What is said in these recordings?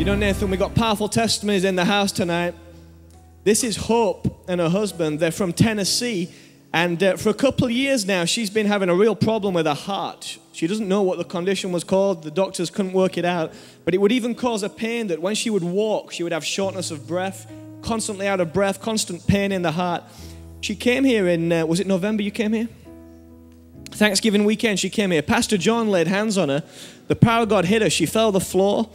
know, Nathan, we got powerful testimonies in the house tonight. This is Hope and her husband. They're from Tennessee. And for a couple of years now, she's been having a real problem with her heart. She doesn't know what the condition was called. The doctors couldn't work it out. But it would even cause a pain that when she would walk, she would have shortness of breath, constantly out of breath, constant pain in the heart. She came here in, was it November you came here? Thanksgiving weekend she came here. Pastor John laid hands on her. The power of God hit her. She fell to the floor.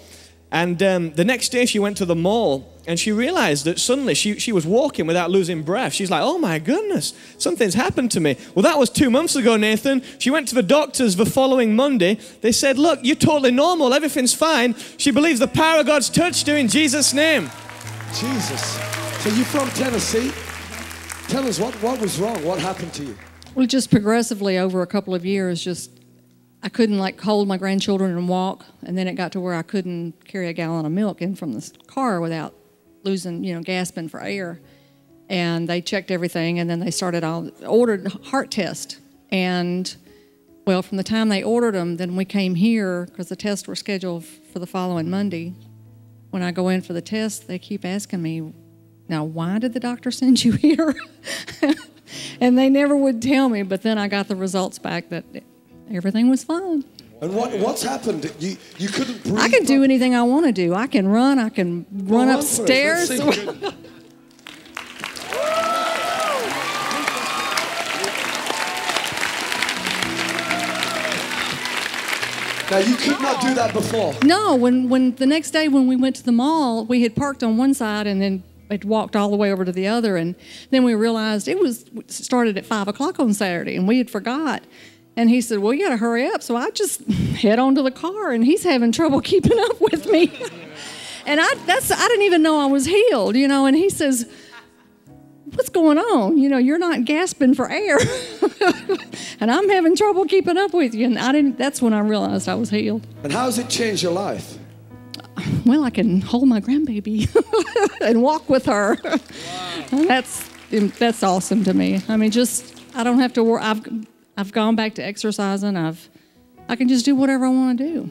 And the next day she went to the mall and she realized that suddenly she was walking without losing breath. She's like, oh my goodness, something's happened to me. Well, that was 2 months ago, Nathan. She went to the doctors the following Monday. They said, look, you're totally normal. Everything's fine. She believes the power of God's touched her in Jesus' name. Jesus. So you're from Tennessee? Tell us what was wrong? What happened to you? Well, just progressively over a couple of years, I couldn't like hold my grandchildren and walk, and then it got to where I couldn't carry a gallon of milk in from the car without losing, gasping for air. And they checked everything, and then they ordered heart test. And well, from the time they ordered them, then we came here because the tests were scheduled for the following Monday. When I go in for the test, they keep asking me, now, why did the doctor send you here? And they never would tell me, but then I got the results back that everything was fine. And what's happened? You couldn't breathe? I can do anything I want to do. I can run. I can run upstairs. Now, you could not do that before? No. When the next day when we went to the mall, we had parked on one side and then had walked all the way over to the other. And then we realized it started at 5 o'clock on Saturday, and we had forgot. And he said, well, you got to hurry up. So I just head on to the car, and he's having trouble keeping up with me. And I didn't even know I was healed, and he says, what's going on? You're not gasping for air. And I'm having trouble keeping up with you. And that's when I realized I was healed. And how has it changed your life? Well, I can hold my grandbaby and walk with her. Wow. And that's awesome to me. I mean, I don't have to worry. I've gone back to exercising. I can just do whatever I want to do.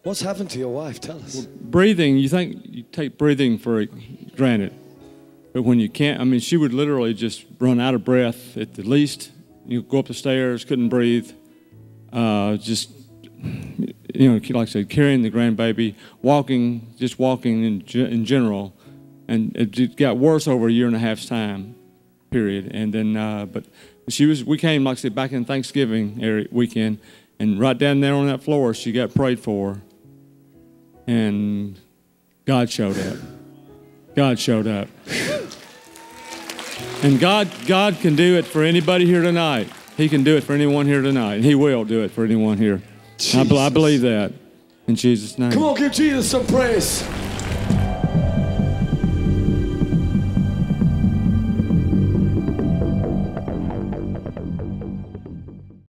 What's happened to your wife? Tell us. Well, breathing, you think you take breathing for granted. But when you can't, she would literally just run out of breath at the least. You go up the stairs, couldn't breathe. Like I said, carrying the grandbaby, walking in general. And it got worse over a year and a half's time, period. And then, but we came, like I said, back in Thanksgiving weekend, and right down there on that floor, she got prayed for, and God showed up. God showed up. And God can do it for anybody here tonight. He can do it for anyone here tonight, and He will do it for anyone here. I believe that in Jesus' name. Come on, give Jesus some praise.